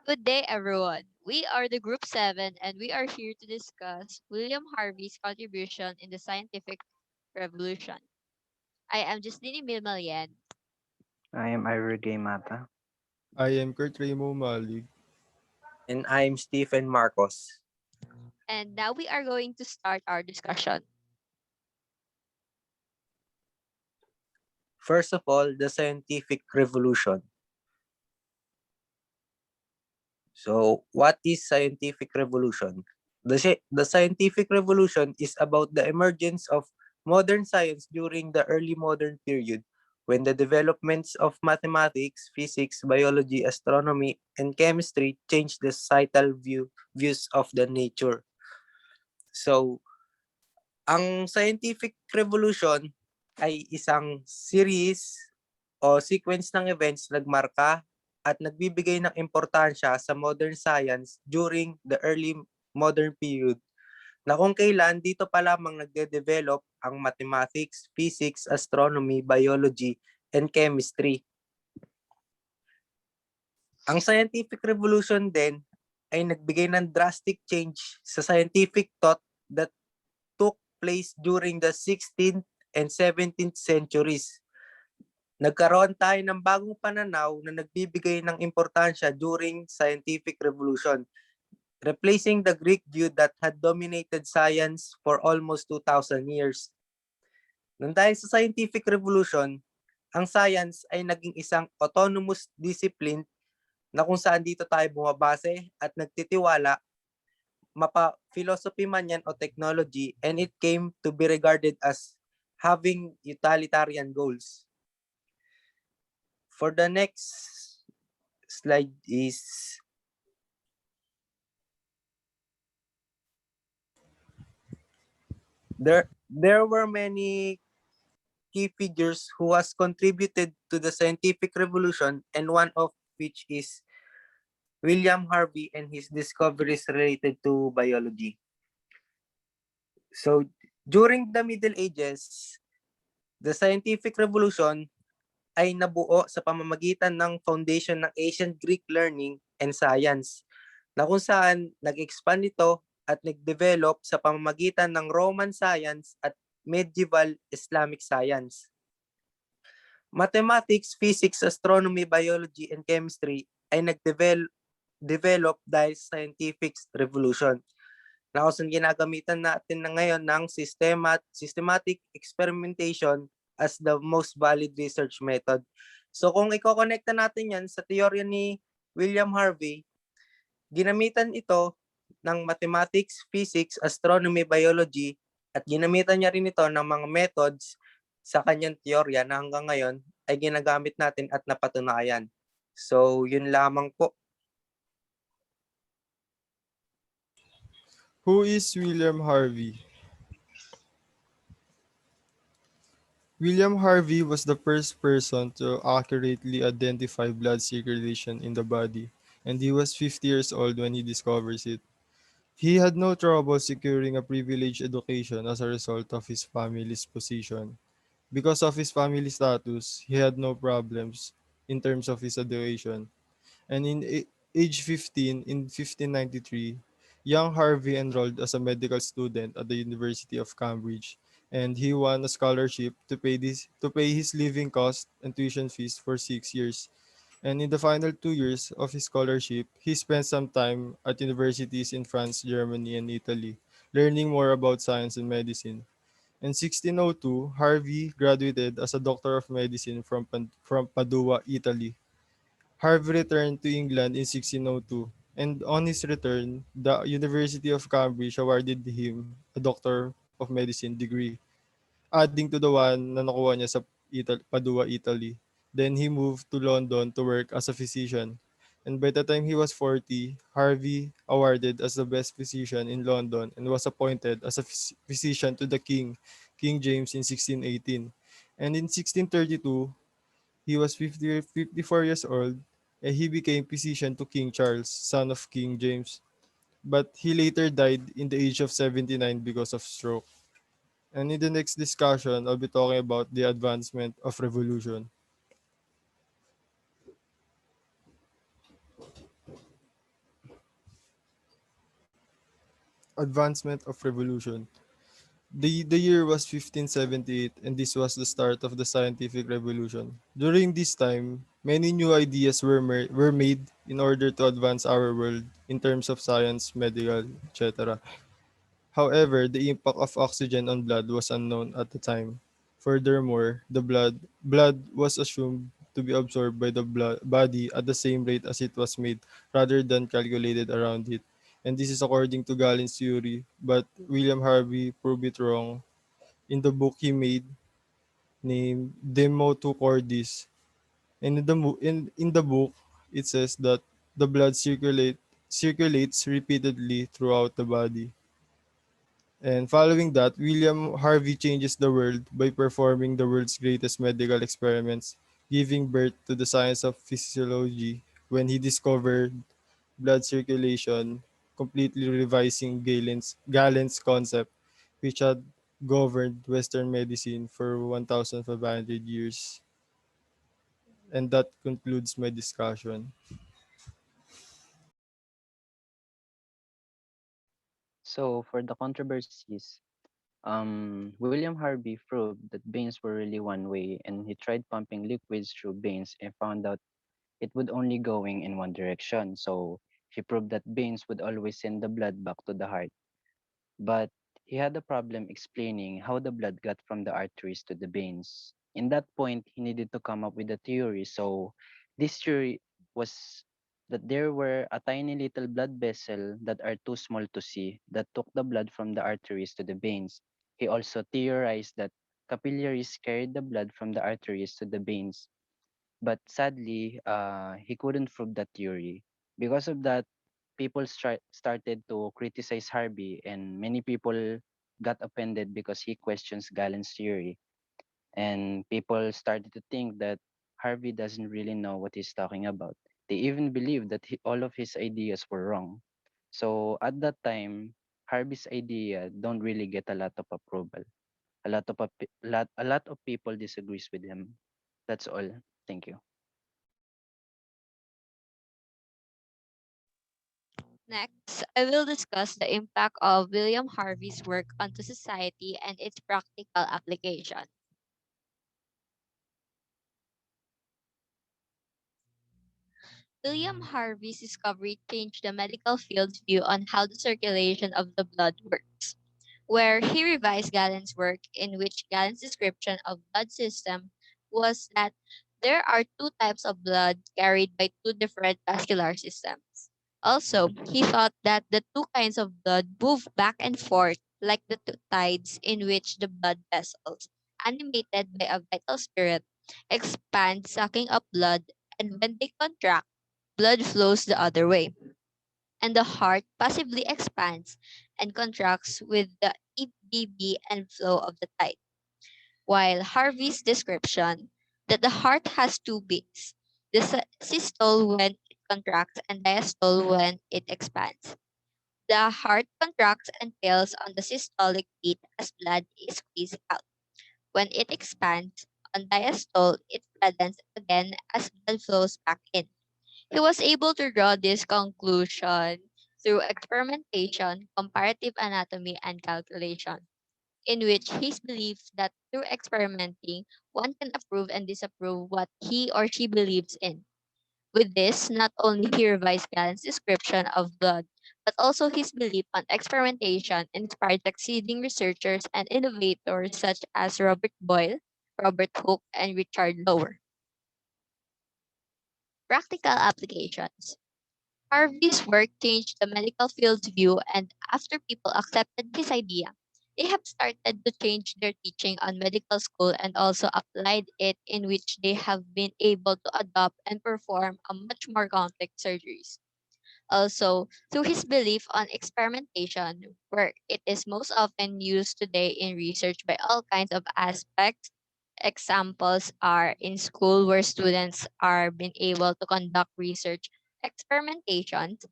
Good day, everyone. We are the Group 7, and we are here to discuss William Harvey's contribution in the scientific revolution. I am Justine Milmalian, I am Ira Mata. I am Kurt Remo Malig. And I'm Stephen Marcos. and now we are going to start our discussion. First of all, the scientific revolution. So, what is scientific revolution? The scientific revolution is about the emergence of modern science during the early modern period when the developments of mathematics, physics, biology, astronomy, and chemistry changed the societal views of the nature. So, ang scientific revolution ay isang series o sequence ng events nagmarka at nagbibigay ng importansya sa modern science during the early modern period na kung kailan dito pa lamang nagde-develop ang mathematics, physics, astronomy, biology, and chemistry. Ang scientific revolution din ay nagbigay ng drastic change sa scientific thought that took place during the 16th and 17th centuries. Nagkaroon tayo ng bagong pananaw na nagbibigay ng importansya during scientific revolution, replacing the Greek view that had dominated science for almost 2,000 years. Nang dahil sa scientific revolution, ang science ay naging isang autonomous discipline na kung saan dito tayo bumabase at nagtitiwala, mapa-philosophy man yan o technology, and it came to be regarded as having utilitarian goals. For the next slide is there were many key figures who has contributed to the scientific revolution, and one of which is William Harvey and his discoveries related to biology. So during the Middle Ages, the scientific revolution ay nabuo sa pamamagitan ng foundation ng ancient Greek learning and science, na kung saan nag-expand ito at nag-develop sa pamamagitan ng Roman science at medieval Islamic science. Mathematics, physics, astronomy, biology, and chemistry ay nag-develop dahil sa scientific revolution, na kung saan ginagamitan natin na ngayon ng systematic experimentation as the most valid research method. So kung i-connecta natin yan sa teorya ni William Harvey, ginamitan ito ng mathematics, physics, astronomy, biology, at ginamitan niya rin ito ng mga methods sa kanyang teorya na hanggang ngayon ay ginagamit natin at napatunayan. So yun lamang po. Who is William Harvey? William Harvey was the first person to accurately identify blood circulation in the body, and he was 50 years old when he discovers it. He had no trouble securing a privileged education as a result of his family's position. Because of his family status, he had no problems in terms of his education. And in age 15, in 1593, young Harvey enrolled as a medical student at the University of Cambridge, and he won a scholarship to pay his living costs and tuition fees for 6 years. And in the final 2 years of his scholarship, he spent some time at universities in France, Germany, and Italy, learning more about science and medicine. In 1602, Harvey graduated as a doctor of medicine from Padua, Italy. Harvey returned to England in 1602, and on his return, the University of Cambridge awarded him a Doctor of Medicine degree, adding to the one na nakuha niya sa Padua, Italy. Then he moved to London to work as a physician. And by the time he was 40, Harvey awarded as the best physician in London and was appointed as a physician to the King James in 1618. And in 1632, he was 54 years old, and he became physician to King Charles, son of King James. But he later died in the age of 79 because of stroke. And in the next discussion, I'll be talking about the advancement of revolution. advancement of revolution. The year was 1578, and this was the start of the scientific revolution. During this time, many new ideas were made in order to advance our world in terms of science, medical, etc. However, the impact of oxygen on blood was unknown at the time. Furthermore, the blood was assumed to be absorbed by the body at the same rate as it was made, rather than calculated around it. And this is according to Galen's theory, but William Harvey proved it wrong in the book he made named Demo to Cordis. And in the book, it says that the blood circulates repeatedly throughout the body. And following that, William Harvey changes the world by performing the world's greatest medical experiments, giving birth to the science of physiology when he discovered blood circulation, completely revising Galen's concept, which had governed Western medicine for 1,500 years. And that concludes my discussion. So for the controversies, William Harvey proved that veins were really one way, and he tried pumping liquids through veins and found out it would only going in one direction. So he proved that veins would always send the blood back to the heart. But he had a problem explaining how the blood got from the arteries to the veins. In that point, he needed to come up with a theory. So this theory was that there were a tiny little blood vessel that are too small to see that took the blood from the arteries to the veins. He also theorized that capillaries carried the blood from the arteries to the veins, but sadly, he couldn't prove that theory. Because of that, people started to criticize Harvey, and many people got offended because he questions Galen's theory. And people started to think that Harvey doesn't really know what he's talking about. They even believe that all of his ideas were wrong. So at that time, Harvey's idea don't really get a lot of approval. A lot of people disagrees with him. That's all. Thank you. Next, I will discuss the impact of William Harvey's work onto society and its practical application. William Harvey's discovery changed the medical field's view on how the circulation of the blood works, where he revised Galen's work, in which Galen's description of blood system was that there are two types of blood carried by two different vascular systems. Also, he thought that the two kinds of blood move back and forth like the two tides in which the blood vessels, animated by a vital spirit, expand, sucking up blood, and when they contract, blood flows the other way, and the heart passively expands and contracts with the EBB and flow of the tide. While Harvey's description that the heart has two beats, the systole when it contracts and diastole when it expands. The heart contracts and fails on the systolic beat as blood is squeezed out. When it expands on diastole, it flattens again as blood flows back in. He was able to draw this conclusion through experimentation, comparative anatomy, and calculation, in which he believes that through experimenting, one can approve and disapprove what he or she believes in. With this, not only he revised Galen's description of blood, but also his belief on experimentation inspired succeeding researchers and innovators such as Robert Boyle, Robert Hooke, and Richard Lower. Practical applications. Harvey's work changed the medical field's view, and after people accepted his idea, they have started to change their teaching on medical school and also applied it, in which they have been able to adopt and perform a much more complex surgeries. Also, through his belief on experimentation, where it is most often used today in research by all kinds of aspects. Examples are in school where students are being able to conduct research experimentations,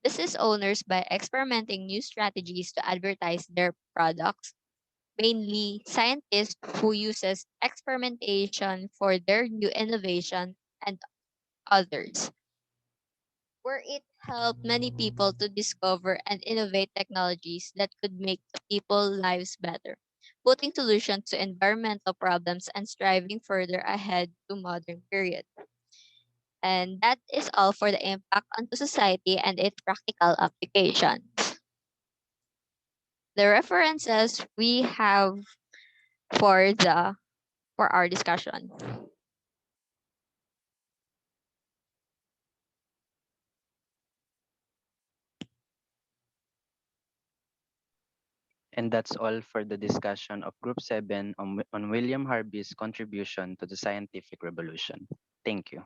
business owners by experimenting new strategies to advertise their products, mainly scientists who uses experimentation for their new innovation, and others. where it helped many people to discover and innovate technologies that could make the people's lives better, putting solutions to environmental problems and striving further ahead to modern period. And that is all for the impact onto society and its practical applications. The references we have for the for our discussion. And that's all for the discussion of Group 7 on William Harvey's contribution to the scientific revolution. Thank you.